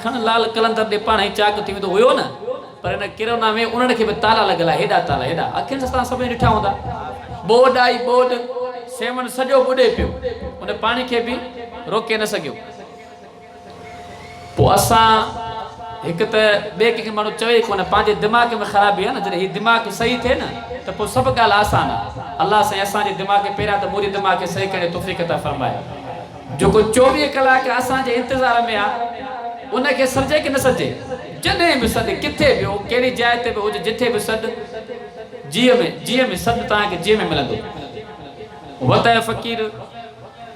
खण लाल कलंदर दे पाण ई चाक थी वेंदो हुयो न पर हिन किरोना में उन्हनि खे बि ताला लॻल आहे हेॾा ताला हेॾा अखियुनि सां तव्हां सभिनी ॾिठा हूंदा बोड आई बोड सेवन सॼो ॿुॾे पियो उन पाणी खे बि रोके न सघियो पोइ असां हिकु त ॿिए कंहिंखे माण्हू चवे कोन पंहिंजे दिमाग़ में ख़राबी आहे न जॾहिं हीउ दिमाग़ सही थिए न त पोइ सभु ॻाल्हि आसान आहे अलाह साईं असांजे दिमाग़ खे पहिरियां त मुंहिंजे दिमाग़ खे सही करे तौफ़ीक़ था फ़रमाए जेको 24 कलाक असांजे इंतज़ार में आहे उनखे सॾे की न सॾे जॾहिं बि सॾु किथे बि हो कहिड़ी जाइ ते बि हुजे जिथे बि सॾु जीअं में सॾु तव्हांखे जीअं में मिलंदो वताए फ़क़ीर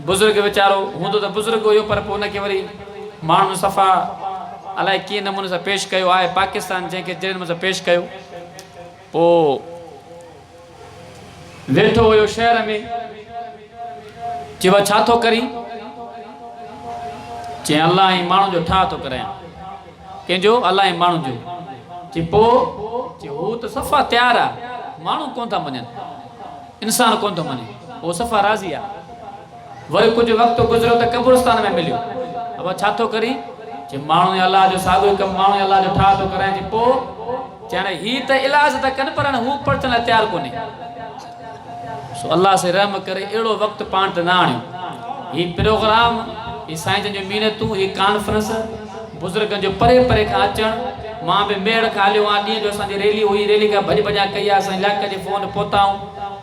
बुज़ुर्ग वीचारो हूंदो त बुज़ुर्ग हुयो पर पोइ उनखे वरी माण्हुनि सफ़ा अलाए कीअं नमूने सां पेश कयो आहे पाकिस्तान जंहिंखे जहिड़े नमूने सां पेश कयो पोइ वेठो हुयो शहर में चयो छा थो करी चई अलाह ई माण्हू जो ठा थो करायां कंहिंजो अलाह ई माण्हू जो चई पोइ हू त सफ़ा तयारु आहे माण्हू कोन था मञनि इंसान कोन थो मञे उहो सफ़ा राज़ी आहे वरी कुझु वक़्तु गुज़रियो त क़ब्रिस्तान में मिलियो अब छा थो करी चई माण्हू अलाह जो साॻियो कमु माण्हू अलाह जो ठा थो करायां चई पोइ चई हाणे हीअ त इलाज त कनि पर हाणे हू पढ़ण लाइ तयारु कोन्हे सो अल्लाह से रहम करे अहिड़ो वक़्तु पाण त न आणियो हीउ प्रोग्राम हीउ साईं जन जूं मिनतूं हीउ कॉन्फ्रेंस बुज़ुर्गनि जो परे परे खां अचणु मां बि मेड़ खां हलियो आहियां ॾींहं जो असांजी रैली हुई रैली खां भॼ भॼा कई आहे असां इलाइक़े जे फ़ोन पहुताऊं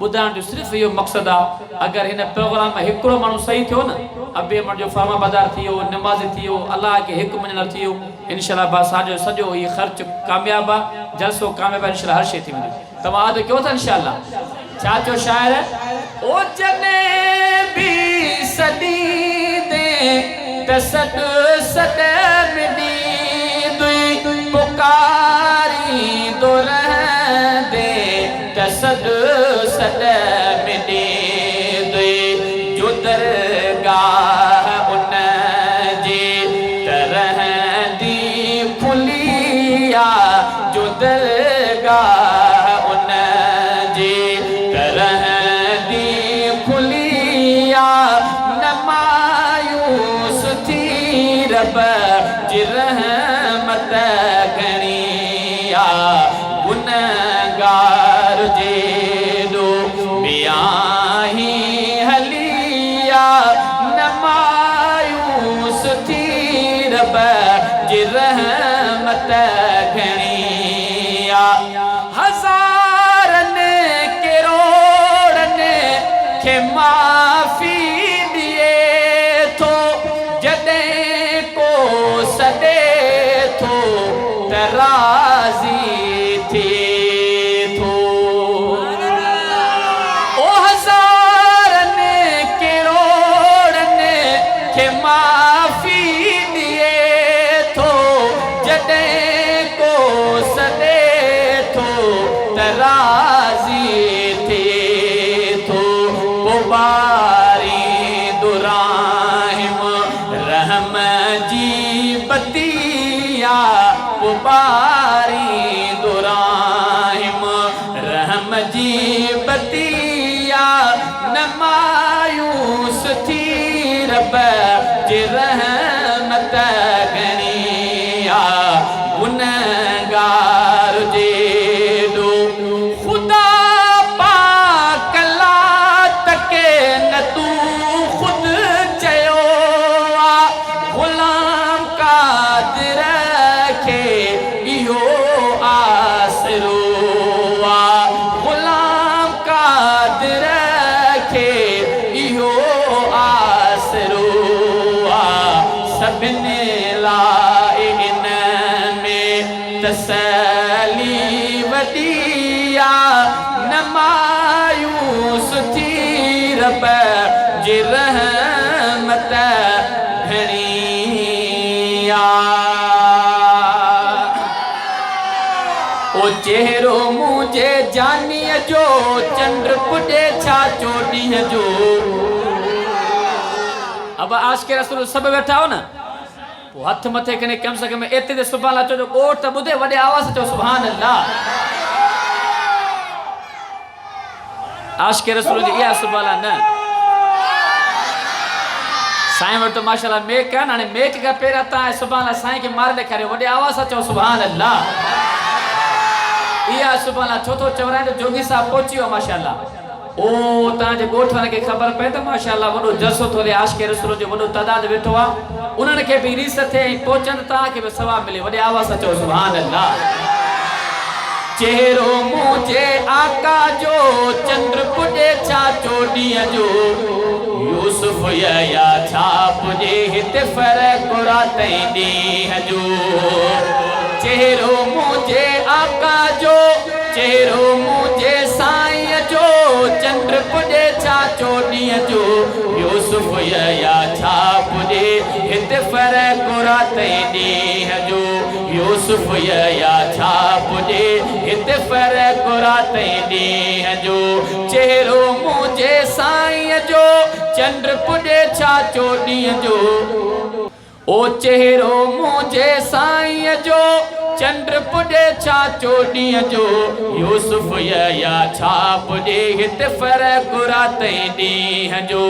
ॿुधाइण जो सिर्फ़ु इहो मक़सदु आहे अगरि हिन प्रोग्राम में हिकिड़ो माण्हू सही थियो न अबे मन जो फर्माबदार थी वियो निमाज़ी थी वियो अलाह खे हिकु मञणु थी वियो इनशाला असांजो सॼो इहो ख़र्चु कामयाबु आहे जलसो कामयाबु आहे इनशाला हर शइ थी वेंदी तव्हां अदु कयो था इनशाला छा चयो शाइर ओ जने बि सदी दे त सद मिली दुई पुकारी दो रहंदे त सद मिली दुई जो दरगाह उन जी तरह दी फुलिया जो दरगाह उन जी तरह दी फुलिया न मायूस थी रब जी रहमत घणिया गुनहगार जेॾो बियाही हलिया न मायूस थी रब जी रहमत घणिया हज़ारनि करोड़नि खे माफ़ी ॾिए थो जॾहिं को सॾे थो त राज़ी थिए थो ओ हज़ारनि करोड़नि खे माफ़ी ॾिए थो जॾहिं को सॾे थो त राज़ी थिए थो पोइ बारी दुराहिम रहम जी बतिया पोइ बारी दुराहिम रहम जी बतिया न मायूस थी रब जी रहमत घणिया गुनहगार जेॾो ख़ुदा पाक लात के न तूं ख़ुदि चयो आहे ग़ुलाम कादिर खे इहो आसरो आहे ग़ुलाम कादिर खे इहो आसरो आहे सभिनी लाइ इन में तसली वॾी आहे न मायूस थी रब जी रहमत घणी आहे ओ चेहरो मुंहिंजे जानीअ जो चंड पुॾे छा चोॾींहं जो अब आशिक़ रसूल सभु वेठा हो न पोइ हथ मथे कने कम से कम एतिरे ते सुभान अल्लाह चओ कोट त ॿुधे वॾे आवाज़ चओ सुभान अल्लाह आशिक़ रसूल जी इहा सुभान अल्लाह न साईं वटि माशाल्लाह मेक आहे न हाणे मेक खां पहिरियां तव्हां सुभाणे अल्लाह साईं खे मारे ॾेखारियो वॾे आवाज़ सां चओ सुभाणे अल्लाह इहा सुभाणे अल्लाह छो थो चवराए त जोगी साहब पहुची वियो माशाल्लाह ओ तव्हांजे ॻोठ वारनि खे ख़बर पए त माशाल्लाह वॾो जलसो थो हले आशिक़ रसूल जो वॾो तइदाद वेठो आहे उन्हनि खे बि रीस थिए ऐं पहुचनि तव्हांखे बि सवाबु मिले वॾे आवाज़ सां चओ सुभाणे अल्लाह चेहरो मुझे आका जो चंद्र पुॼे छा चोॾींहं जो यूसुफ या छा पुॼे हिते फ़र्क़ु राति ॾींहं जो चेहरो मुझे आका जो चेहरो मुझे साईं जो चंद्र पुॼे छा चोॾींहं जो यूसुफ या छा पुॼे हिते फ़र्क़ु राति ॾींहं जो यूसुफ या छा पुॼे हिते फ़र्क़ु राति ॾींहं जो चेहरो मुझे साईं जो चंद्र पुॼे छा चोॾींहं जो ओ चेहरो मुझे साईं जो चंद्र पुॼे छा चोॾींहं जो यूसुफ या छा पुॼे हिते फ़र्क़ु राति ॾींहं जो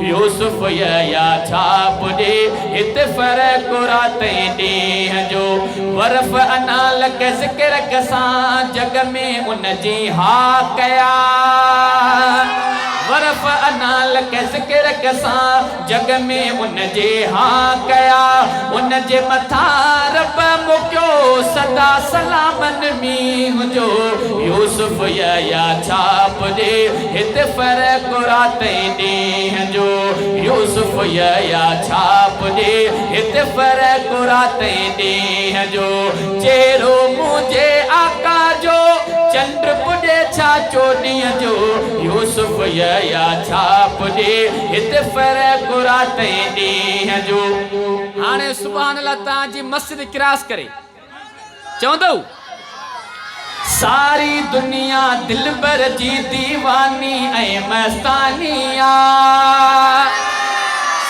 यूसुफ या छा पुॼे हिते फ़र्क़ु राति ॾींहं जो वरफ़ अना लग ज़िक्र कसां जग में उन जी हा कया वरफ़ अना लग ज़िक्र कसां जग में उन जे हा कया उन जे मथां रब मुकियो सदा सलामन मींहुं जो यूसुफ या छा पुॼे हिते फ़र्क़ु राति ॾींहं जो यूसुफ या छा पुॼे हिते फ़र्क़ु राति ॾींहं जो चेहरो मुझे आका जो चंद्र पुॼे छा चोॾींहं जो यूसुफ या छा पुॼे हिते फ़र्क़ु राति ॾींहं जो हाणे सुभाणे अल्लाह तव्हांजी मस्जिद क्रॉस करे चवंदो सारी दुनिया दिलबर जी दीवानी ऐं मस्तानी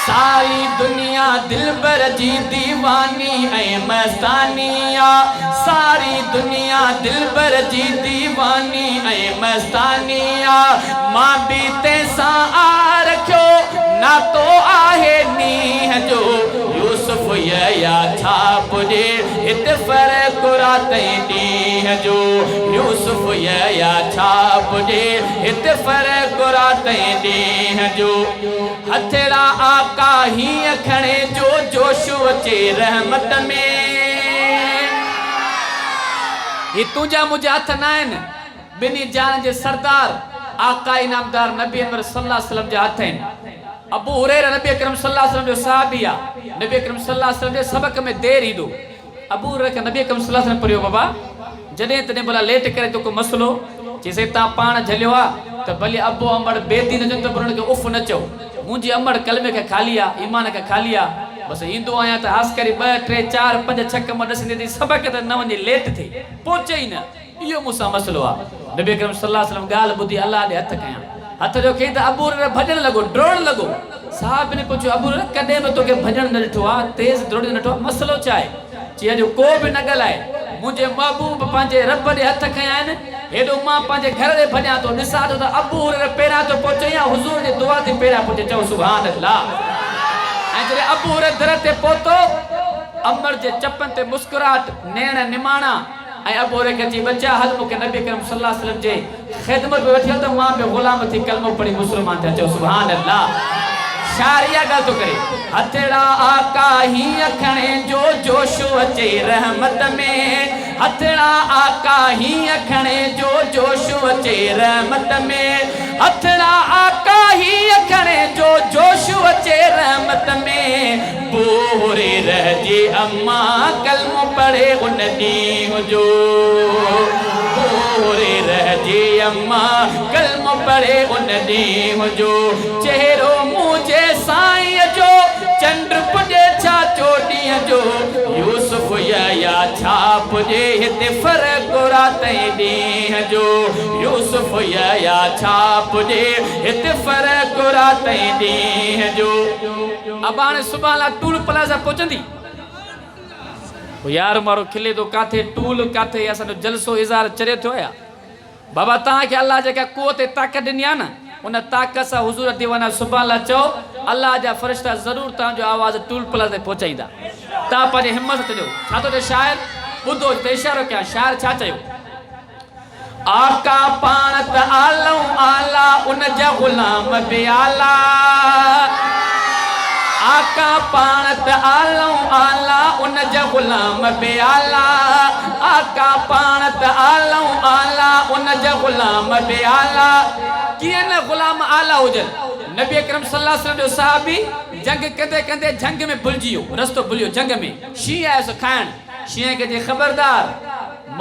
सारी दुनिया दिलबर जी दीवानी ऐं मस्तानी सारी दुनिया दिलबर जी दीवानी ऐं मस्तानी मां बि तंहिंसां आ रखियो नातो आहे नींहं जो यूसुफ या छा पुॼे हिते फ़र्क़ु राति ॾींहं जो यूसुफ या छा पुॼे हिते फ़र्क़ु राति ॾींहं जो हथेड़ा आका हीअं खणे जो जोश अचे रहमत में ही तुंहिंजा मुंहिंजा हथ न आहिनि ॿिन्ही जान जे सरदार आका इनामदार नबी अनवर सल्लल्लाहु अलैहि वसल्लम जा हथ आहिनि अबू हुरैरा नबी अकरम सल्लल्लाहु अलैहि वसल्लम जो सहाबी आहे नबी अकरम सल्लल्लाहु अलैहि वसल्लम जे सबक में देरि ईंदो अबू हुरैरा नबी अकरम सल्लल्लाहु अलैहि वसल्लम पढ़ियो बाबा जॾहिं तॾहिं भला लेट करे तो को मसलो चइसे तव्हां पाण झलियो आहे त भले अबो अमड़ बेदी न जो त उन्हनि खे उफ़ न चओ मुंहिंजी अमड़ कलमे खे खाली आहे ईमान खे खाली आहे बसि ईंदो आहियां त हास करे 2 3 4 5 6 कम ॾिसंदी थी सबक त न वञे लेट थिए पहुचे ई न इहो मूंसां मसलो आहे नबी अकरम सल्लल्लाहु अलैहि वसल्लम ॻाल्हि ॿुधी अलाह ॾे हथ कयां हथ जो कई त अबू हुरैरा भॼण लॻो डोड़ लॻो साहब ने पुछियो अबू हुरैरा कॾहिं बि तोखे भॼण न ॾिठो आहे तेज़ दौड़ी न ॾिठो आहे मसलो छा आहे चई अॼु को बि न ॻाल्हाए मुझे महबूब पंहिंजे रब ॾे हथ खयां आहिनि हेॾो मां पंहिंजे घर ॾे भॼां थो ॾिसां थो त अबू हुरैरा पहिरियां थो पहुचे या हुज़ूर जी दुआ ते पहिरियां पहुचे चओ सुभान अल्लाह ऐं जॾहिं अबू हुरैरा दर ते पहुतो अमर जे चपनि ते मुस्कुराहट नेण निमाणा ऐं अबू हुरैरा खे चई बचा हल मूंखे नबी करीम सल्लल्लाहु अलैहि वसल्लम जे ख़िदमत में वठी हल त मां बि ग़ुलाम थी कलमो पढ़ी मुस्लमान थिया चओ सुभान अल्लाह शारिया ॻाल्हि थो करे हथेड़ा आका हीअं खणे जो जोश अचे रहमत में हथेड़ा आका हीअं खणे जो जोश अचे रहमत में हथेड़ा आका हीअं खणे जो जोश अचे रहमत में पूरे रहिजी अम्मा कलमो पढ़े उन ॾींहुं जो पूरे रहिजी अम्मा कलमो पढ़े उन ॾींहुं जो चेहरो मुझे साईं जो चंड पुॼे छा चोॾींहं जो यूसुफ या छा पुॼे हिते फ़र्क़ु राति ॾींहं जो यूसुफ या छा पुॼे हिते फ़र्क़ु राति ॾींहं जो अब हाणे सुभाणे टूल प्लाज़ा पहुचंदी यार मारो खिले तो काथे टूल काथे असांजो जलसो इज़ार चरे थियो या बाबा तव्हांखे अल्लाह जेका कुवत ताक़त ॾिनी आहे न उन ताक़त सां हुज़ूर दीवाना सुभाणे चओ अल्लाह जा फ़रिश्ता ज़रूर तव्हांजो आवाज़ टूल प्लस ते पहुचाईंदा तव्हां पंहिंजी हिम्मत ॾियो छा थो चए शाइर ॿुधो हिते इशारो कयां शाइर छा चयो आका पाण त आलऊं आला उन जा ग़ुलाम बि आला आका पाण त आलऊं आला उन जा ग़ुलाम बि आला आका पाण त आलऊं आला उन जा ग़ुलाम बि आला कीअं न ग़ुलाम आला हुजनि नबी अकरम सल्लल्लाहु अलैहि वसल्लम जो सहाबी जंग कंदे कंदे जंग में भुलिजी वियो रस्तो भुलियो जंग में शींहं आयुसि खाइण शींहं खे चई ख़बरदार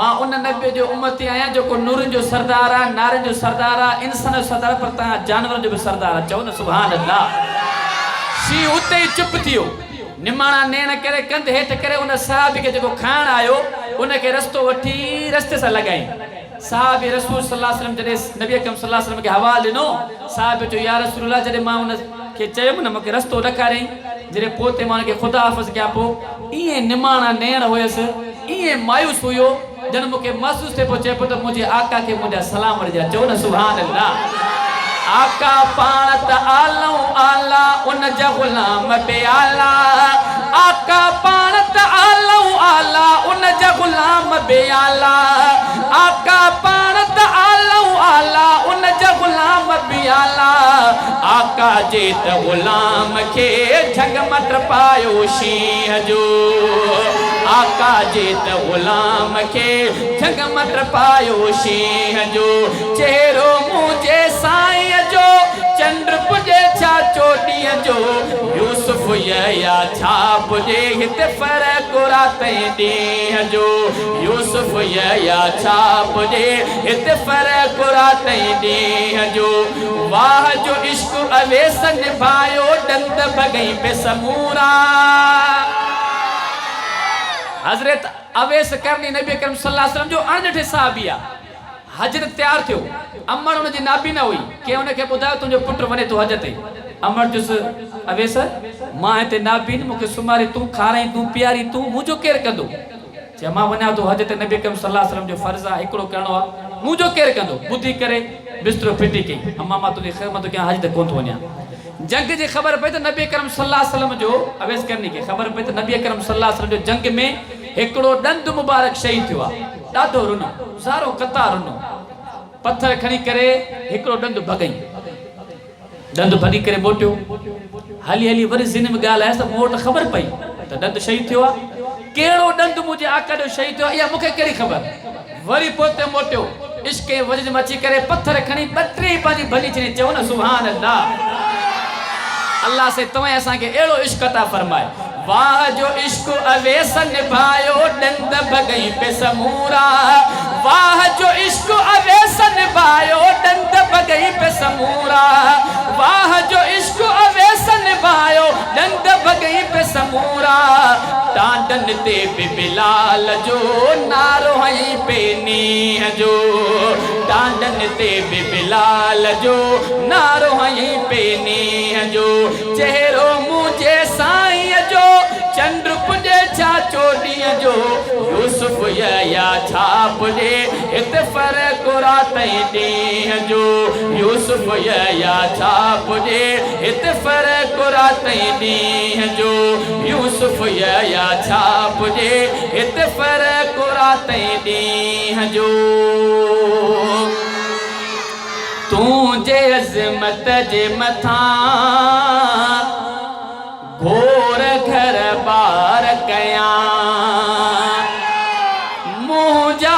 मां उन नबी जो उम्मती आहियां जेको नूरनि जो सरदार आहे नारनि जो सरदार आहे इंसान जो सरदार पर तव्हां जानवरनि जो बि सरदार आहे चओ न सुभान अल्लाह शींहं उते ई चुप थी वियो निमाणा नेण करे कंध हेठि करे उन सहाबी खे जेको खाइण आयो उनखे रस्तो वठी रस्ते सां लॻाई साहबी रसूल सल्लल्लाहु अलैहि वसल्लम जॾहिं नबी अकरम सल्लल्लाहु अलैहि वसल्लम खे हवाले ॾिनो साहब चयो या रसूल अल्लाह जॾहिं मां उनखे चयुमि न मूंखे रस्तो ॾेखारियईं जॾहिं पोइ मां उनखे ख़ुदा हाफ़िज़ कयां पोइ ईअं निमाणा नेण हुयसि ईअं मायूस हुयो ॼण मूंखे महसूस थिए पियो चए पियो त मुंहिंजे आका खे मुंहिंजा सलाम ॾिजा चओ न सुभान अल्लाह आका पाण त आलऊं आला उन जा ग़ुलाम बि आला आका पाण त आलऊं आला उन जा ग़ुलाम बि आला आका पाण त आलऊं आला उन जा ग़ुलाम बि आला आका जे त ग़ुलाम खे झंग मत पायो शींहं जो आका जे त ग़ुलाम खे झंग मत पायो शींहं जो चेहरो मुंहिंजे साईं जो चंड पुॼे छा चोॾीअ जो यूसुफ या छा पुॼे हिते फ़र्क़ु राति ॾींहं जो यूसुफ या छा पुॼे हिते फ़र्क़ु राति ॾींहं जो वाह जो इश्क अवेस निभायो ॾंद भॻई पे समूरा हज़रत अवेस करनी नबी अकरम सल्लल्लाहु अलैहि वसल्लम जो अणॾिठे साहबी आहे हज ते तयारु थियो अमड़ हुनजी नाबी न हुई कंहिं हुनखे ॿुधायो तुंहिंजो पुटु वञे थो हज ते अमड़ चयुसि अवेस मां हिते नाबी मूंखे सुम्हारी तूं खाराई तूं पीआरी तूं मुंहिंजो केरु कंदो चए मां वञा थो हज ते नबी अकरम सल्लल्लाहु अलैहि वसल्लम जो फ़र्ज़ु आहे हिकिड़ो करिणो आहे मुंहिंजो केरु कंदो ॿुधी करे बिस्तरो फिटी कई अम्मा मां तुंहिंजी ख़िदमत कयां हज ते कोन थो वञा जंग जी ख़बर पई त नबी अकरम सल्लल्लाहु अलैहि वसल्लम जो अवेस करनी खे ख़बर पई त नबी अकरम सल्लल्लाहु अलैहि वसल्लम जो जंग में हिकिड़ो ॾंद मुबारक शहीद थियो आहे ॾाढो रुनो सारो कतार रुनो पत्थर खणी करे हिकिड़ो ॾंद भॻई ॾंद भॼी करे मोटियो हली हली वरी ज़िन में ॻाल्हि आहे त मूं वटि ख़बर पई त ॾंद शहीद थियो आहे कहिड़ो ॾंद मुंहिंजे आका जो शहीद थियो आहे इहा मूंखे कहिड़ी ख़बर वरी पोइ मोटियो इश्क वजद में अची करे पत्थर खणी ॿ-टे पंहिंजी भॼी छॾी चओ न सुभान अल्लाह अल्लाह से तव्हां असांखे अहिड़ो इश्क अता फरमाए वाह जो इश्क अवेस निभायो ॾंद भॻई पे समूरा वाह जो इश्क अवेस निभायो ॾंद भॻई पे समूरा वाह जो इश्क अवेस निभायो ॾंद भॻई पे समूरा टांडन ते बि बिलाल जो नारो हई पे नींहं जो टांडन ते बि बिलाल जो नारो हई पे नींहं जो चेहरो मुंहिंजे साईं जो चंड पुॼे छा चोॾीअ जो यूसुफ या छा पुॼे हिते फ़र्क़ु राति ॾींहं जो यूसुफ या छा पुॼे हिते फ़र्क़ु राति ॾींहं जो यूसुफ या छा पुॼे हिते फ़र्क़ु राति ॾींहं जो तूं जे अज़मत जे मथां घोर घर बार कयां मुंहिंजा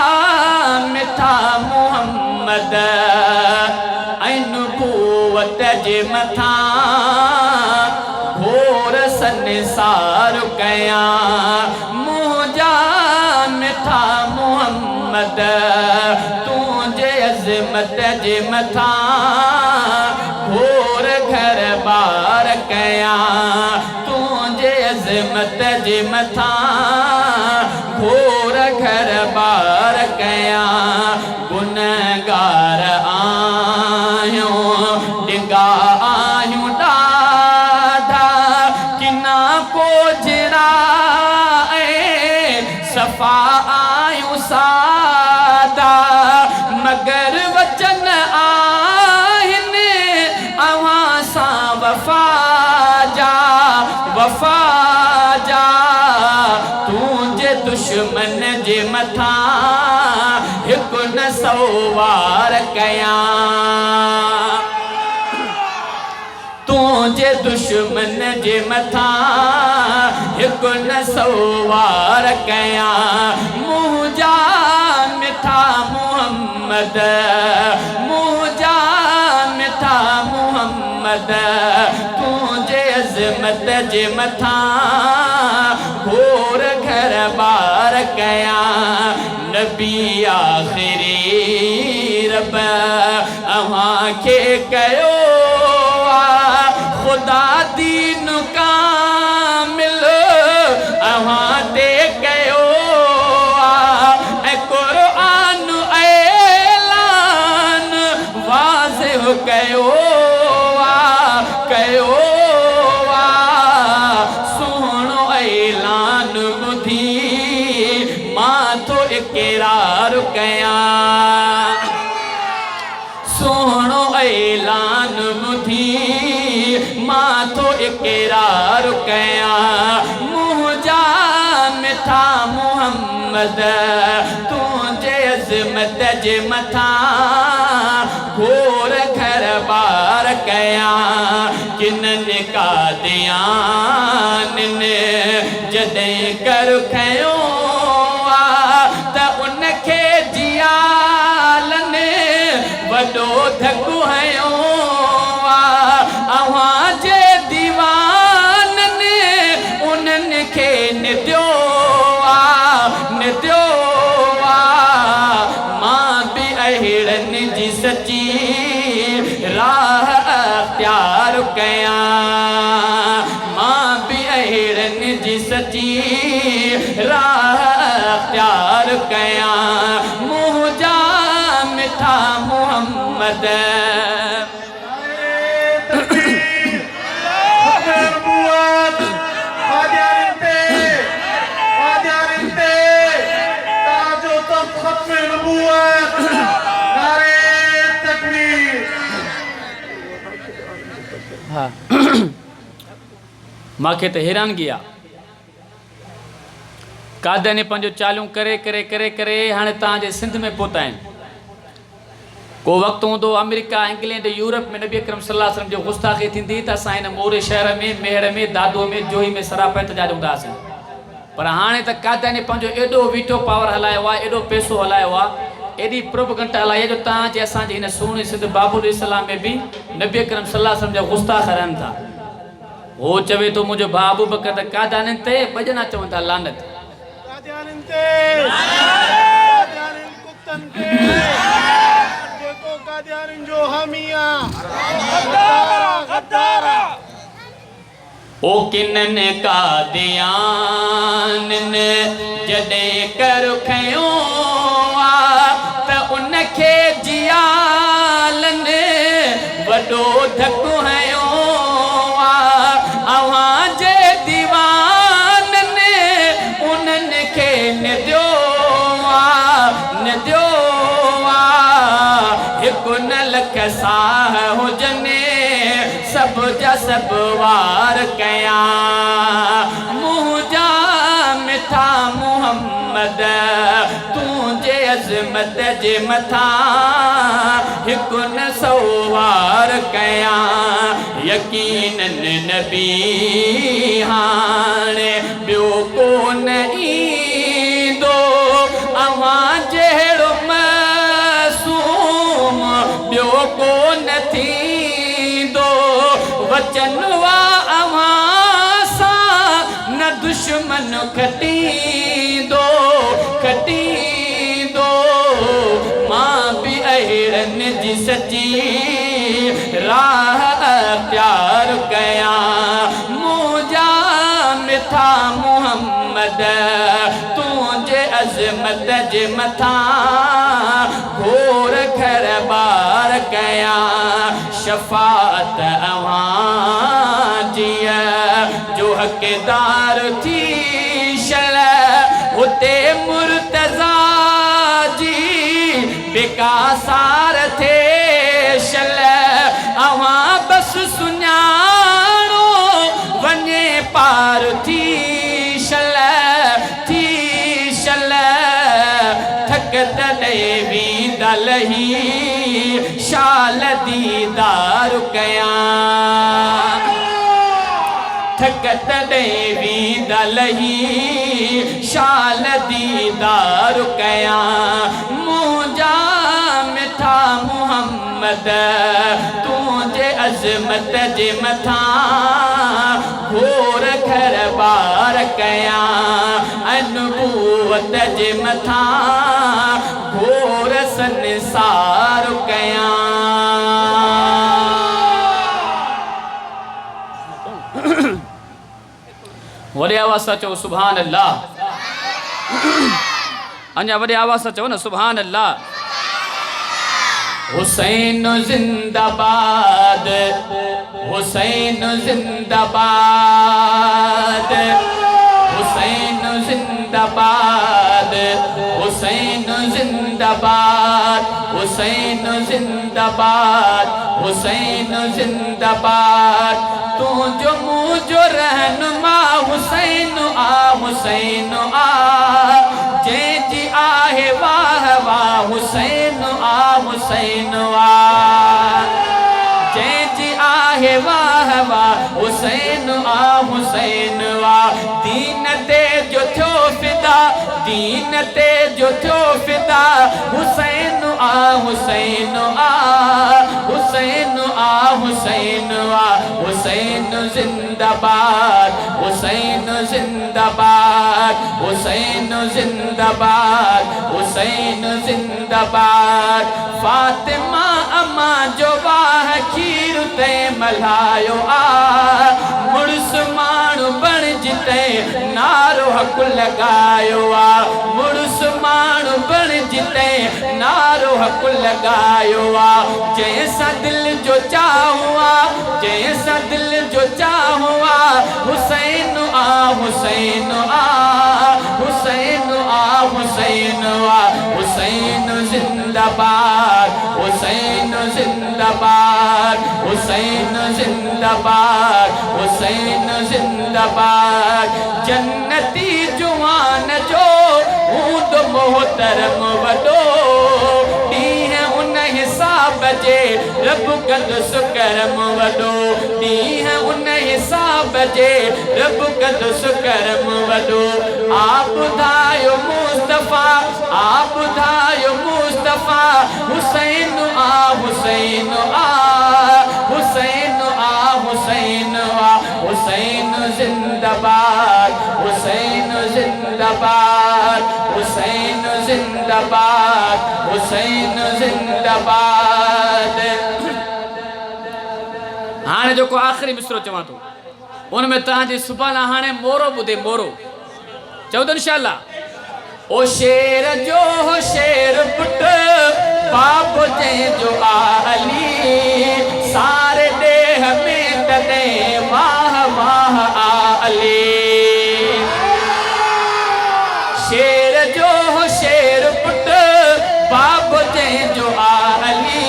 मिठा मोहम्मद ऐं नबूवत जे मथां घोर संसार कयां मुंहिंजा मिठा मोहम्मद तुंहिंजे अज़मत जे मथां घोर घर बार कयां तुंहिंजे अज़मत जे मथां घोर घर बार कयां गुनहगार आहियूं डिंगा आहियूं ॾाढा किना कोजरा सफ़ा आहियूं सादा मगर वचन आहिनि अव्हां सां वफ़ा वफा जा तुझे दुश्मन जे मथा एक न सवार कया तुझे दुश्मन जे मथा एक न सवार कया मुझा मिठा मोहम्मद मुझा मिठा मोहम्मद तुझे अज़मत जे मथा घोर घर बार कया नबी आखिरी रब अवां के कयो खुदा दीन कामिल अवां ते कयो कुरान ऐलान वाज़िह कयो सोहणो ऐलान ॿुधी मां थो इक़रार कया सोहणो ऐलान ॿुधी मां थो इक़रार कया मुझा मिठा मोहम्मद तुझे अज़मत जे मथा घोर घर बार कया किननि कादियान जॾहिं कर खयो त उनखे जियालनि वॾो धकु हयो अव्हां जे दीवाननि उन्हनि खे निदियो मां बि अहिड़नि जी सची राह अख़्तियार कया मां बि अहिड़नि जी सची राह अख़्तियार कया मुझा मिठा मोहम्मद मांखे त हैरानगी आहे कादयानी पंहिंजो चालू करे करे करे करे हाणे तव्हांजे सिंध में पहुता आहिनि को वक़्तु हूंदो अमेरिका इंग्लैंड यूरोप में नबी अकरम सल्लल्लाहु अलैहि वसल्लम जो गुस्ताखी थींदी त असां हिन मोरे शहर में मेहर में दादो में जोही में सरापा एहतजाज हूंदा हुआसीं पर हाणे त कादयानी पंहिंजो एॾो वीटो पावर हलायो आहे एॾो पैसो हलायो आहे एॾी प्रोपगंडा हलाई आहे जो तव्हांजे असांजे हिन सुहिणे सिंध बाबुल इस्लाम में बि नबी अकरम सल्लल्लाहु अलैहि वसल्लम जा गुस्ताख रहनि था वो चवे तो मुझे बाबू बकर त कादयानी ते भॼन चवनि था लानत ओ किननि कादियान जॾहिं कर खयो त उनखे जियालनि वॾो धकु हयो अव्हां जे दीवाननि उन्हनि खे निदियो हिकु न लख साह हुजनि सभु जा सभु वार कया मुझा मिठा मोहम्मद तुझे अज़मत जे मथा हिकु न सवार कया यकीनन नबी हाणे ॿियो कोन ईंदो अव्हां जहिड़ो मासूम ॿियो कोन थींदो वचन वा अव्हां सां न दुश्मन खटींदो मां बि अहिड़नि जी सची राह अख़्तियार कया मुझा मिठा मोहम्मद तुझे अज़मत जे मथा घोर घर बार कया शफ़ाअत अव्हां जीअ जो हक़दार थी शल हुते मुर्तज़ा जी बेकासार थे शल अव्हां बस सुञाणो वञे पा ॾे दलही शाल दीदार कयां थकत ॾे दलही शाल दीदार कयां मुंहिंजा मिठा मुहम्मद तुंहिंजे अज़मत जे मथां घोर घर बार कयां अनबूवत जे मथां घोर संसार कयां वॾे आवाज़ सां चओ सुभान अल्लाह अञा वॾे आवाज़ सां चओ न सुभान अल्लाह हुसैन जिंदाबाद हुसैन जिंदाबाद हुसैन जिंदाबाद हुसैन जिंदाबाद हुसैन जिंदाबाद हुसैन जिंदाबाद तुझो मुझो रहनुमा हुसैन आ जंहिंजी आहे वाह वाह हुसैन हुसैन जंहिंजी आहे वाह वाह हुसैन हुसैन दीन ते जो थियो फिदा दीन ते जो थियो फिदा हुसैन हुसैन हुसैन हुसैन हुसैन जिंदाबाद हुसैन जिंदाबाद हुसैन जिंदाबाद हुसैन जिंदाबाद फातिमा अम्मा जो वाह खीर ते मल्हायो मुड़स माण्हू बणिजी ते नारो हक़ लॻायो मुड़स माण्हू बणिजी ते नारो हक़ लॻायो जंहिंसां दिलि जो चाहूं जंहिंसां दिलि जो चाहूं हुसैन हुसैन हुसैन हुसैन हुसैन जिंदाबाद हुसैन जिंदाबाद हुसैन जिंदाबाद हुसैन जिंदाबाद जन्नती जुवान जो हूंद मोहतरम वॾो ॾींहुं उन हिसाब जे रब कंदुस करम वॾो ॾींहुं उन हिसाब जे रब कंदुस करम वॾो ॿुधायो मुस्तफ़ा ॿुधायो मुस्तफ़ा हुसैन हुसैन हुसैन हुसैन हुसैन जिंदाबाद हुसैन जिंदाबाद हुसैन जिंदाबाद हुसैन जिंदाबाद हाणे जेको आख़िरी मिसरो चवां थो उन में तव्हांजी सुभाणे हाणे मोरो ॿुधे मोरो चओ त इंशाअल्लाह ओ शेर जो शेर पुट बाप जंहिंजो अली सारे ॾेह में तॾहिं वाह वाह अली शेर जो शेर पुट बाप जंहिंजो अली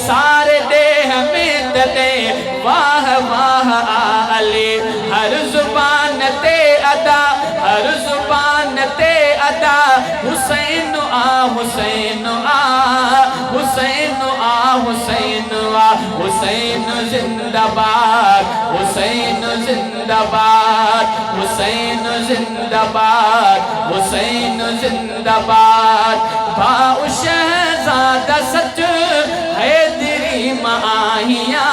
सारे ॾेह में तॾहिं वाह वाह अली हर ज़ुबान ते अदा हर ज़ुबान ते अदा हुसैन हुसैन हुसैन हुसैन हुसैन जिंदाबाद हुसैन जिंदाबाद हुसैन जिंदाबाद हुसैन जिंदाबाद भाउ शहज़ादा सच हैदरी मां आहियां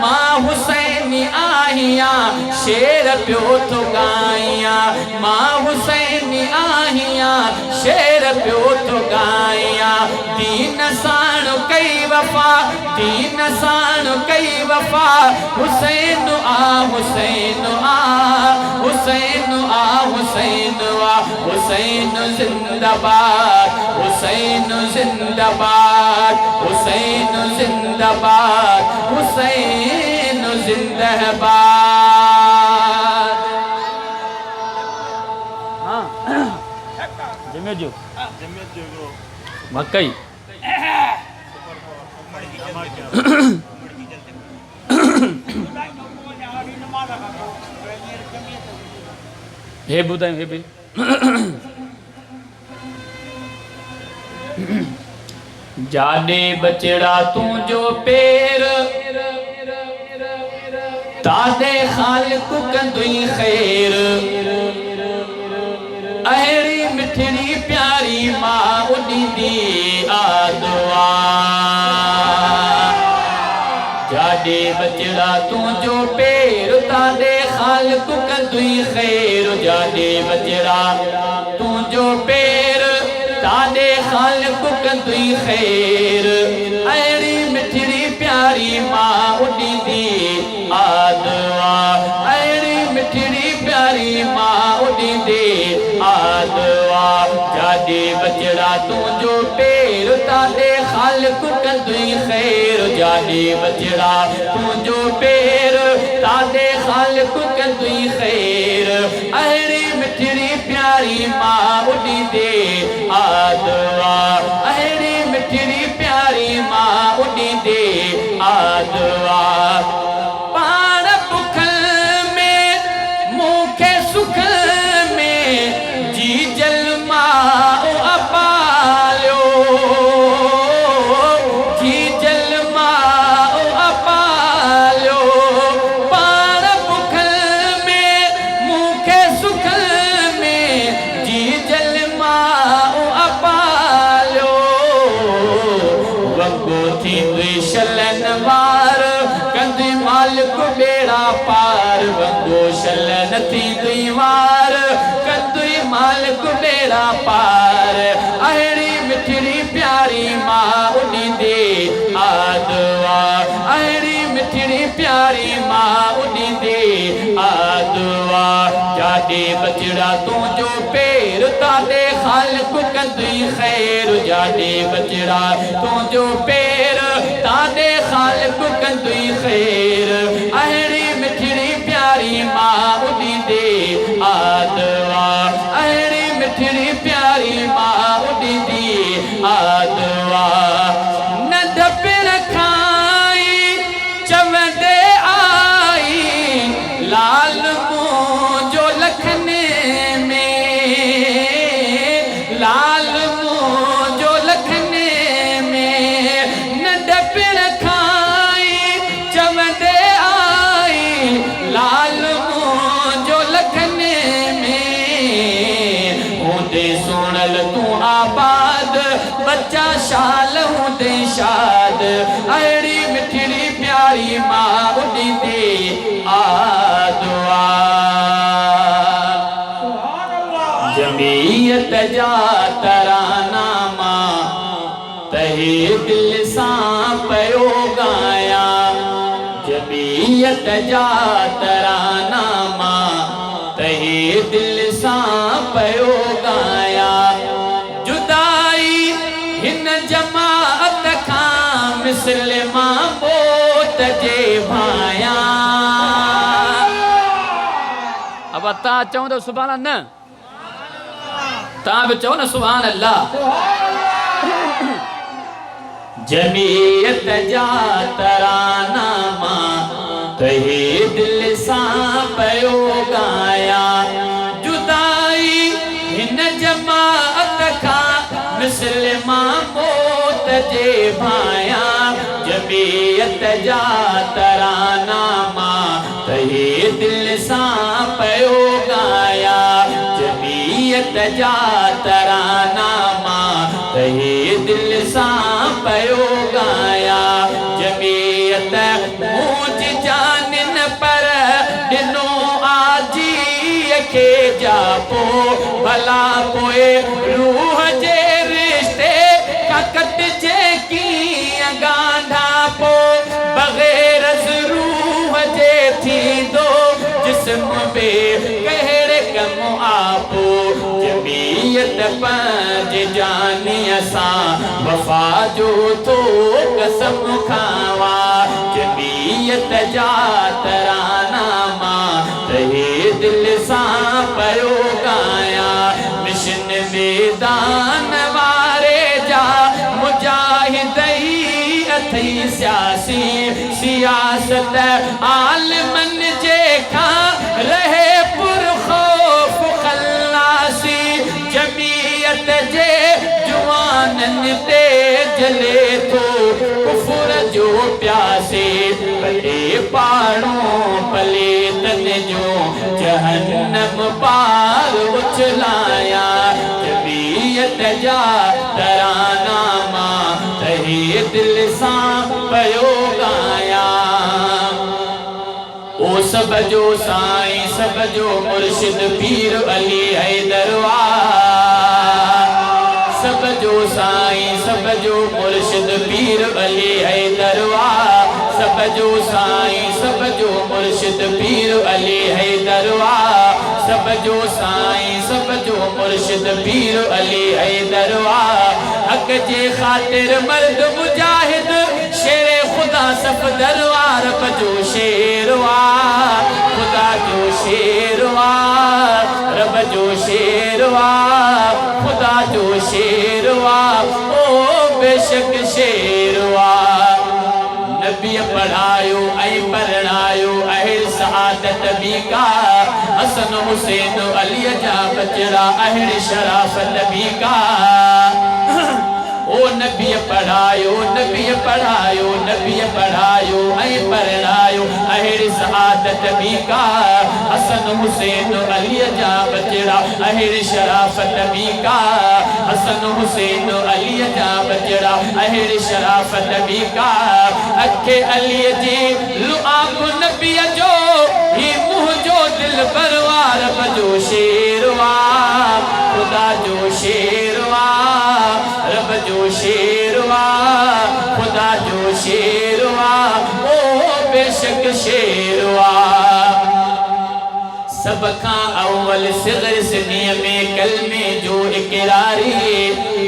मां हुसैनी आहियां शेर पियो थो ॻायां मां हुसैनी आहियां शेर पियो थो ॻायां दीन साण कई वफ़ा दीन साण कई वफ़ा हुसैन हुसैन हुसैन हुसैन हुसैन जिंदाबाद हुसैन जिंदाबाद हुसैन जिंदाबाद हुसैन जिंदाबाद जमे जो मकई हे ॿुधायूं हे भाई जाने बचड़ा तू जो पेर तादे खालिक कंदुई खैर अहड़ी मिठड़ी प्यारी मां उॾींदी आदुआ जाने बचड़ा तू जो पेर तादे खालिक कंदुई खैर जाने बचड़ा तू जो पेर तादे खालिक कंदुई खैर अहड़ी मिठड़ी प्यारी मां उॾींदी आदुआ अहड़ी मिठड़ी प्यारी मां उॾींदी आदुआ जाने बचड़ा तुंहिंजो पेर तादे खालिक कंदुई खैर जाने बचड़ा तुंहिंजो पेर तादे खालिक कंदुई खैर अहड़ी मिठड़ी प्यारी मां उॾींदी आदुआ अहड़ी मिठड़ी प्यारी मां उॾींदी आदुआ पाण बुखल में मूंखे सुख में जी जल मां अपालियो जी जल मां अपालियो पाण बुखल में मूंखे सुख में जी जल मां अपालियो वंगो थींदुई शलन वार कंदी मालिक बेड़ा पार वंगो शलन थींदुई वार कंदुई मालिक बेड़ा पार अहड़ी मिठड़ी प्यारी मां उॾींदी आदुआ अहड़ी मिठड़ी प्यारी मां उॾींदी आदुआ जाने बचड़ा तुंहिंजो पेर तादे खालिक कंदुई खैर जाने बचड़ा तुंहिंजो पेर तादे खालिक कंदुई खैर अहड़ी मिठड़ी प्यारी मां उॾींदी आदुआ अहड़ी मिठड़ी प्यारी मां उॾींदी आदुआ नंढ पिण खाई चवंदे आई लाल मुंहिंजो लखने में लाल मुंहिंजो लखने में नंढ पिण खाई चवंदे आई लाल मुंहिंजो लखने में हूंदे सुणल तूं आबाद बच्चा शाल हूंदे शाद अहड़ी मिठड़ी प्यारी मां उॾींदी आदुआ जमीयत जा तराना मां तहे दिल सां पयो गाया जमीयत जा तराना मां तहे दिल सां पयो गाया जुदाई हिन जमाअत खां मुस्लिमा बोत जे भाया अब तव्हां चओ त सुभान न तव्हां बि चओ न सुभान अल्लाह जमीयत जा तराना मां तहे दिल सां पयो गाया जुदाई हिन जमाअत खां मुस्लिमा मौत जे भाया जमीयत जा तराना मां तहे दिल सां पयो गाया जमीयत जा तराना मां तहे दिल सां पयो गाया जमीयत मुझ जानिन पर ॾिनो आजी खे जापो भला पोए रूह जे रिश्ते का कटिजे कीअं गांढा पो बग़ैर रूह जे थींदो जिस्म बे कहिड़े कम आपो जमीयत पंहिंज जानीअ सां वफ़ा जो थो कसम खावा जमीयत जा तराना मां तहे दिल सां पयो गाया मिशन मैदान वारे जा मुजाहिदई अथई सियासी सियासत आलिमन जे खां रहे पुरखौफ खल्लासी जमीयत जे जुवान दामन ते जले थो कुफर जो प्यासे भले पाणो भले तन जो जहन्नम पार उछलाया जबीयत जा तराना मां तहे दिल सां पयो गाया ओ सब जो साईं सब जो मुर्शिद पीर अली हैदरवार सब जो साईं सब जो मुर्शिद पीर अली हैदरवार सब जो साईं सब जो मुर्शिद पीर अली हैदरवार सब जो साईं सब जो मुर्शिद पीर अली हैदरवार हक जे खातिर मर्द मुजाहिद शेरे खुदा सब दरबार बजो शेरवा खुदा जो शेरवा रब जो शेरवा खुदा जो शेरवा ओ बेशक शेरवा नबी पढ़ायो ऐं परणायो अहिड़ सआदत बि का हसन हुसैन अली जा बचड़ा अहिड़ शराफत बि का ओ नबी पढ़ायो नबी पढ़ायो नबी पढ़ायो ऐं परणायो अहिड़ी सआदत बि का हसन हुसैन अली जा बचड़ा अहिड़ी शराफत बि का हसन हुसैन अली जा बचड़ा अहिड़ी शराफत बि का अखे अली जी लुआब नबी जो ही मुंह जो दिल बरवार बजो शेरवा खुदा जो शेरवा रब जो शेरवा खुदा जो शेरवा ओ बेशक शेरवा सब खां अव्वल सिग़र सिनीअ में कलमे जो इकरारी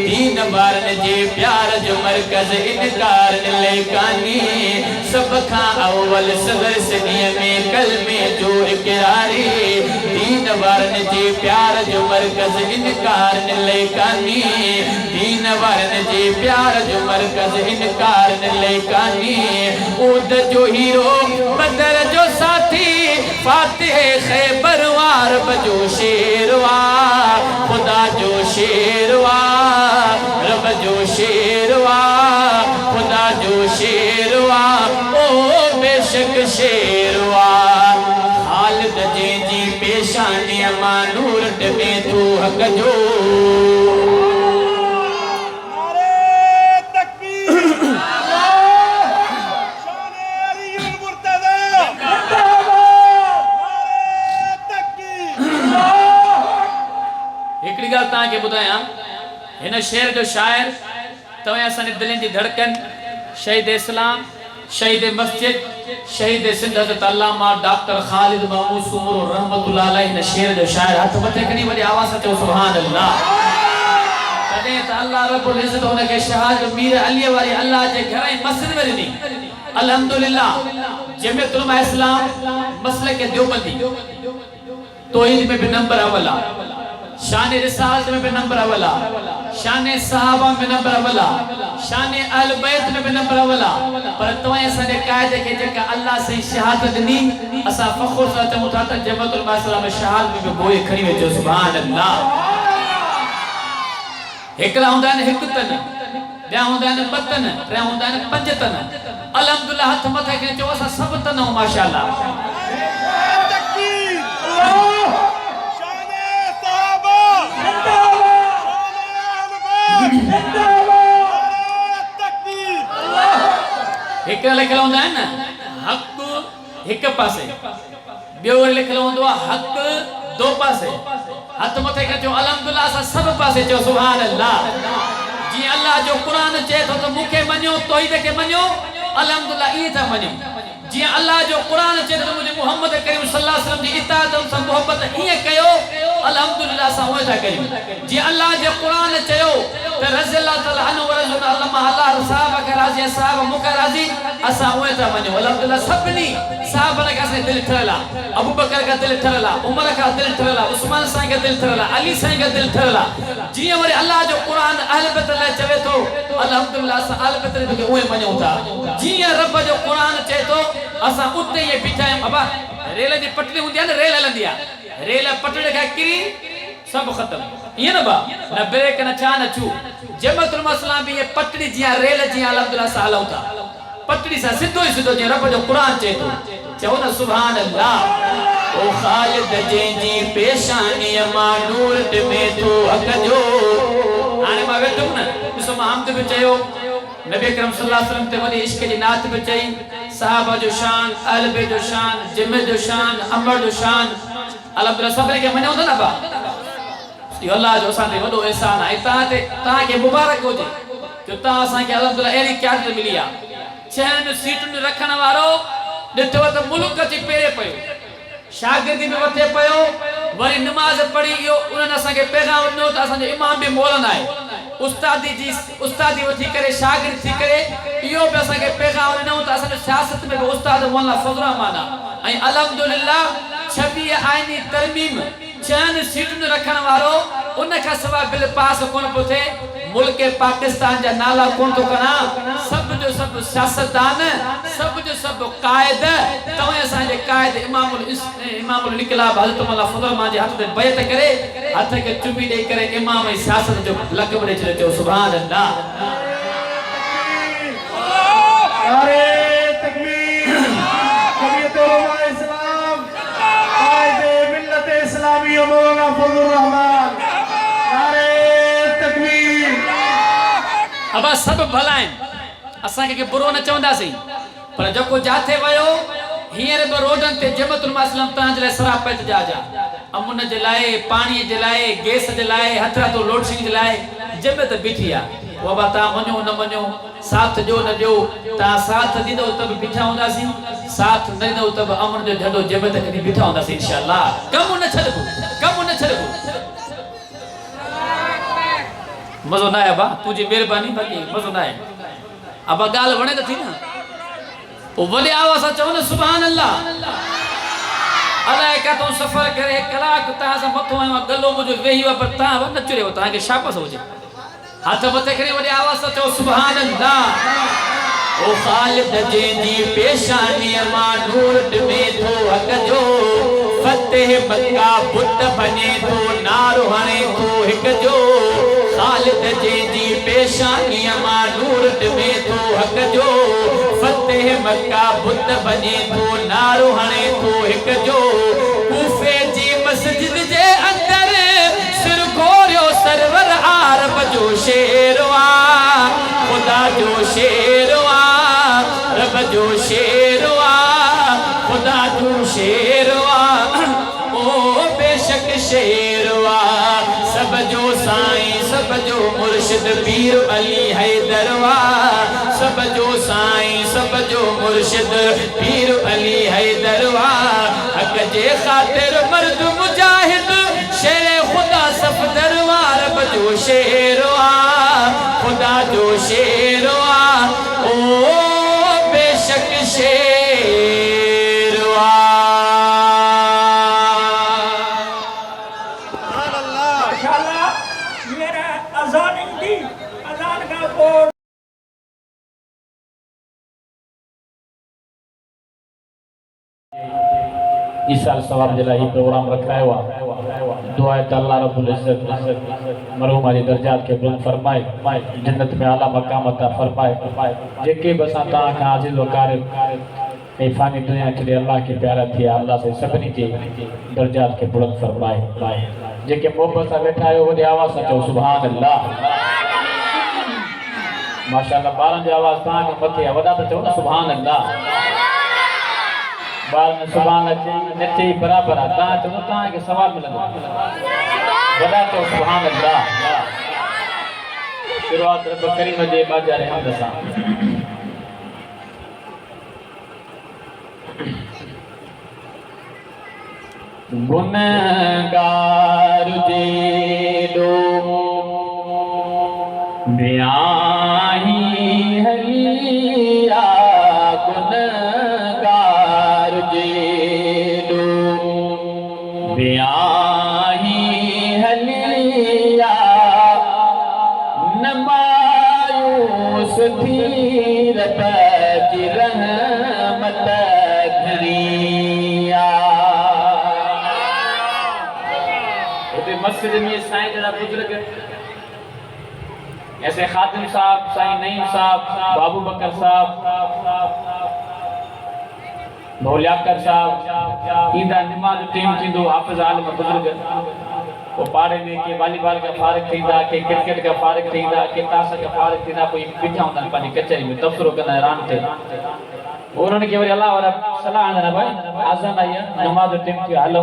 दीन बारन जे प्यार जो मरकज़ इनकार लेकानी सब खां अव्वल सिग़र सिनीअ में कलमे जो इकरारी दीन बारन जे प्यार जो मरकज़ इनकार लेकानी दीन बारन जे प्यार जो मरकज़ इनकार लेकानी ऊद जो हीरो बदर जो साथी फातिह खैबर वार बजो शेरवा खुदा जो शेरवा रब जो शेरवा खुदा जो शेरवा ओ बेशक शेरवा खालिद जी पेशानी मां नूर डबे तू हक जो के बुधाया इन शेर जो शायर तवे असन दिलन जी धड़कन शहीद इस्लाम शहीद मस्जिद शहीद सिंध हज़रत अल्लामा डॉक्टर खालिद महमूद सुमरो रहमतुल्लाह अलैहि इन शेर जो शायर हाथ मथे कनी वडी आवाज से सुभान अल्लाह तदे त अल्लाह रब्बुल इज्जत उन के शहादत मीर अली वाली अल्लाह जे घर मस्जिद में दी अल्हम्दुलिल्लाह जमीअतुल इस्लाम मसलक देवबंदी तौहीद में भी नंबर अवला शान रिसालत में भी नंबर अवला शान सहाबा में नंबर अवला शान अहल बैत में भी नंबर अवला पर तवे सने कायदे के जका अल्लाह से शहादत नी असा फखर से चमता त जमातुल इस्लाम में शहादत में गोए खणी वेजो सुभान अल्लाह एकला हुंदा ने हिक तन ॿिया हुंदा ने बतन टे हुंदा ने पंज तन अल्हम्दुलिल्लाह हथ मथे के चो असा सब तन माशाअल्लाह तकबीर अल्लाह एक लिखल होंदा है ना हक एक पासे बियो लिखल होंदो हक दो पासे हथ मथे के जो अल्हम्दुलिल्लाह सा सब पासे जो सुभान अल्लाह जी अल्लाह जो कुरान चे तो मुखे मन्यो तौहीद के मन्यो अल्हम्दुलिल्लाह ई था मन्यो जी अल्लाह जो कुरान चे तो मुझे मोहम्मद करीम सल्लल्लाहु अलैहि वसल्लम जी इताअत और मोहब्बत ई कयो अल्हम्दुलिल्लाह सा होए था करियो जी अल्लाह जो कुरान चयो त रज़ी अल्लाह तआला अन्हु व रज़ुल अल्लाह अल्लाह साहब के राजी साहब मुख राजी असा होए था मन्यो अल्हम्दुलिल्लाह सबनी साहब ने का दिल ठरला अबू बकर का दिल ठरला उमर का दिल ठरला उस्मान साईं का दिल ठरला अली साईं का दिल ठरला जी वरी अल्लाह जो कुरान अहल बैत ला चवे तो अल्हम्दुलिल्लाह सा अहल बैत के ओए मन्यो था जी रब जो कुरान चे तो असा उते ये पीछा अबा रेल जी पटड़ी हुंदी है ना रेल हलंदी है रेल पटड़ी का किरी सब खत्म ये ना बा न ब्रेक न छा न छू जमतुल मसला भी ये पटड़ी जिया रेल जिया अल्हम्दुलिल्लाह सा हलौता पटड़ी सा सिद्धो ही सिद्धो जे रब जो कुरान चे तो चओ न सुभान अल्लाह ओ खालिद जंहिंजी पेशानी मां नूर में तो हक जो हाणे मां वेठुम न ॾिसो मां हमद बि चयो नबी अकरम सल्लल्लाहु अलैहि वसल्लम ते वरी इश्क जी नात बि चई सहाबा जो शान अहल बैत जो शान जिम्मे जो शान अमर जो शान अल्हम्दुलिल्लाह सभिनी खे मञो था न बा इहो अल्लाह जो असां ते वॾो एहसान आहे तव्हां खे मुबारक हुजे जो तव्हां असां खे अल्हम्दुलिल्लाह अहिड़ी क़यादत मिली आहे 6 सीटुनि रखण वारो ॾिठो त मुल्क अची पेरे पियो शागिर्दी में वठे पियो वरी नमाज पढ़ी इहो उन्हनि असांखे पैगाम ॾिनो त असांजो इमाम बि मौलाना आहे उस्तादी वठी करे शागिर्द थी करे इहो बि असांखे पैगाम ॾिनो त असांजो सियासत में बि उस्ताद मौलाना फज़लुर रहमान आहे ऐं अल्हम्दुलिल्लाह 26 आइनी तरमीम 6 सीटुनि रखण वारो उन खां सवाइ बिल पास कोन पियो थिए मुल्क पाकिस्तान जा नाला कोन थो करा सब जो सब सियासतदान सब जो सब कायद तवे असांजे कायद इमामुल इनकलाब हज़रत मौलाना फज़लुर रहमान जे हथ ते बैत करे हथ खे चुमी ॾेई करे इमाम ऐं सियासत जो लक़ब ॾेई छॾियो सुभान अल्लाह नारे तकबीर जमीयत उलमा इस्लाम कायद मिल्लत इस्लामी मौलाना फज़लुर रहमान नारे तकबीर अब सब भलाइन असा के बुरो न चवंदासी पर जको जाथे वयो हियर बि रोडन ते जमतुल मसलम ता जे सरापत जा अमुन जे लाए पानी जे लाए गैस जे लाए हथरा तो लोड सिंह जे लाए जमत बीठी आ वो बता मनो न मनो साथ जो न जो ता साथ दीदो तब बीठा होंदासी साथ न दीदो तब अमन जो झंडो जमत के बीठा होंदासी इंशाअल्लाह कम न छडबो मजो ना है बा तुझी मेहरबानी बाकी मजो ना है अब गाल वणे त थी ना ओ वडे आवाज चो न सुभान अल्लाह अल्लाह का तो सफर करे कलाक ता से मथो आयो गलो मुजो वेही वा पर ता न चुरे ता के शाबाश होजे हाथ मथे करे वडे आवाज चो सुभान अल्लाह ओ खालिद जी पेशानी मा नूर में थो हक जो फतेह मक्का बुत बने तो नारो हणे तो हिक जो खालिद जी पेशानी मा नूर में तो हक जो फतेह मक्का बुत बने तो नारो हणे तो हिक जो कूफे जी मस्जिद जे अंदर सिर घोरियो सरवर आरब जो शेरवा खुदा जो शेरवा रब जो शेरवा खुदा जो शेरवा ओ बेशक शेरवा सब जो साईं सब जो मुर्शिद पीर अली हैदरवा सब जो साईं सब जो मुर्शिद पीर अली हैदरवा हक जे खातिर मर्द मुजाहिद शेर खुदा सफदरवा रब जो शेरवा खुदा जो शेरवा ओ बेशक शेरवा माशाअल्लाह मेरा अजान दी अजान का बोल इस साल सवाब जला ही प्रोग्राम रखायो दुआ है अल्लाह रब्बुल इज्जत मरहूम जी दर्जात के बुलंद फरमाए जन्नत में आला मकाम अता फरमाए जेके बसा ता का आजिज वकार ए फानी दुनिया के अल्लाह के प्यारा थी अल्लाह से सबनी के दर्जात के बुलंद फरमाए जेके मोहब्बत से बैठा है वो आवाज से चो सुभान अल्लाह माशाअल्लाह बारन जी आवाज ता के मथे वदा तो चो ना सुभान अल्लाह बाल में सुभान अल्लाह नचे बराबर ता तो ता के सवाल मिलंदो वदा तो सुभान अल्लाह शुरुआत रब करीम जे बाजार हमद सा गुनहगार जे लो ब्याही हलिया गुनहगार जे लो ब्याही हलिया न मायूस थी रब जी रहमत घरिया मस्जिद में साईं जड़ा बुजुर्ग ऐसे खातिम साहब, साईं नईम साहब, बाबू बकर साहब, भोलियाकर साहब, ईदा नमाज टीम थींदो हाफिज आलिम बुजुर्ग वो पाड़े में के वॉलीबॉल का फारिग थींदा, के क्रिकेट का फारिग थींदा, के ताश का फारिग थींदा, कोई बिठा हुंदा पंहिंजी कचहरी में तबसरो कंदा हैरान थे उन्होंने के वरी अल्लाह वाला सलाह आंदा भाई आज़ान आई है नमाज टीम थी हलो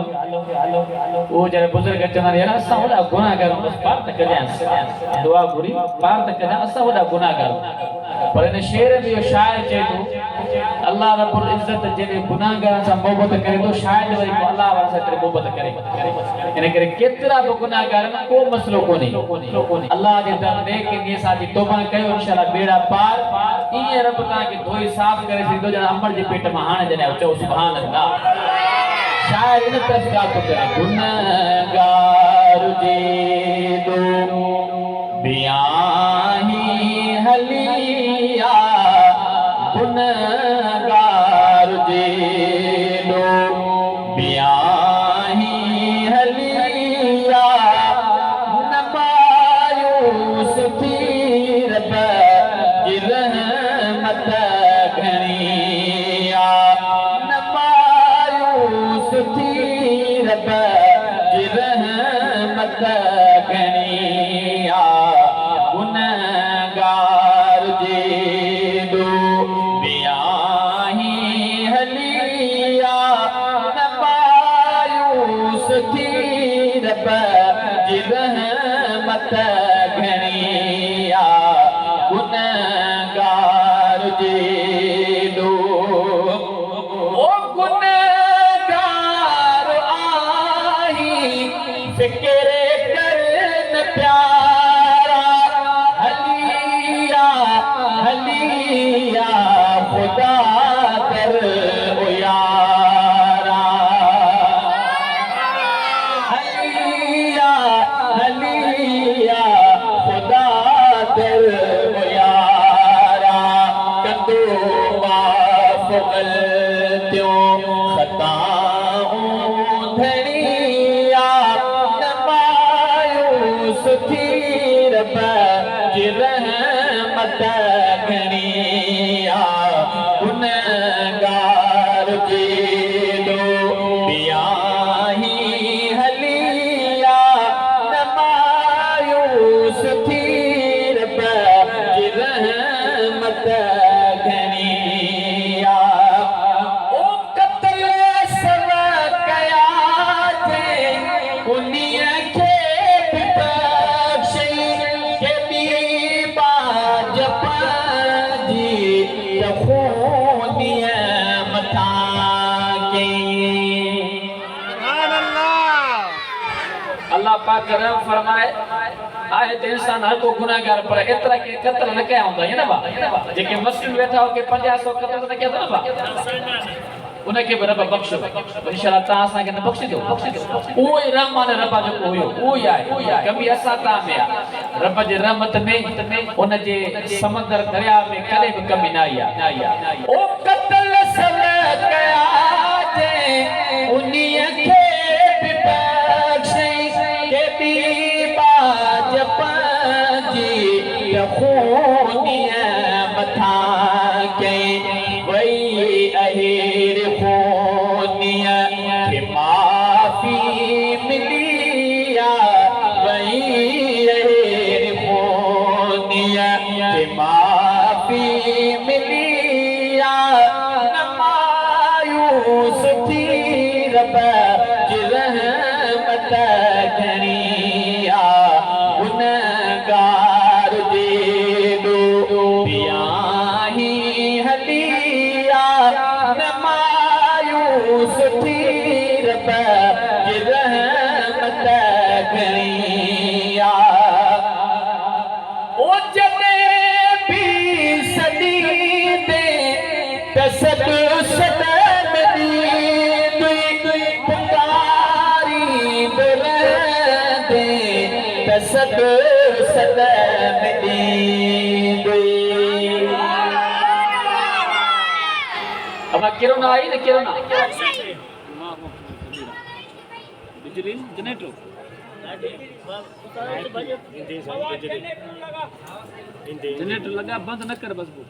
वो जरे बुजुर्ग चवंदा यार असां वॾा गुनाहगार बस पार त कजां दुआ घुरी पार त कजां असां वॾा गुनाहगार पर इन शेर में इहो शाइर चए थो अल्लाह रब्बुल इज्जत जॾहिं गुनाहगार सां मोहबत करे थो शायदि वरी अल्लाह वारे सां मोहबत करे इन करे केतिरा बि गुनाहगार आहिनि को मसलो कोन्हे अल्लाह जे दर नेक नीयत सां तौबा कयो इंशाअल्लाह बेड़ा पार ईअं रब तव्हांखे धोई साफ़ करे छॾींदो ॼण अंबर जे पेट मां हाणे जॾहिं चओ सुभान अल्लाह शाइर इन तरफ़ ॻाल्हि थो करे गुनाहगार जे दो बियाही हलिया गुनाहगार जे दो बियाही हलिया न मायूस थी रब जी रहमत घणी न मायूस थी रब जी रहमत घणी गुनाहगार जे दो बियाही हलिया न मायूस थी रब जी रहमत घणी गुनाहगार जे दो ओ गुनाहगार आही फिक्र करन प्यारा हलिया हलिया खुदा कर ओ यारा हलिया हलिया खुदा कर ओ यारा कंदो माफ़ गलतियों खताऊं धणिया न मायूस थी रब जी रहमत घणी गुनाहगार जे दो बियाही हलिया न मायूस थी रब जी रहमत घणी ओ कत्ल सब कया जे उन्हीअ खे बि बख़्शई के ॿी बाज पंहिंजी त खूनीअ मथां कई अल्लाह पाक रहम फरमाए आहे त इंसान हर को गुनाहगार पर एतिरा के क़त्ल न कया हूंदा न बा जेके मस्जिद वेठा हो के 50-100 क़त्ल न कया न बा उनके भी रब बख्शो इंशाअल्लाह ता असा के बख्श दो ओ रहमान रब जो होयो ओ आहे कभी असा ता में रब जे रहमत में उन जे समंदर दरिया में कदे भी कमी ना आया ओ कत्ल सब कया जे उन्हीअ खे भी बख्शई के भी बाज पंहिंजी खूनीअ मथां कई वई अहिर खूनीअ खे माफ़ी मिली वई अहिर खूनीअ खे माफ़ी मिली न मायूस थी रब जी रहमत घणी गुनाहगार जे दो बियाही हलिया न मायूस थी रब जी रहमत घणी ओ जॾहिं भी सदी दे त सद सदन दी पुकारी रहंदे त सद सदन दी अब केरो ना आई न केरो ना बिजली जनरेटर जनरेटर लगा बंद न कर बस वो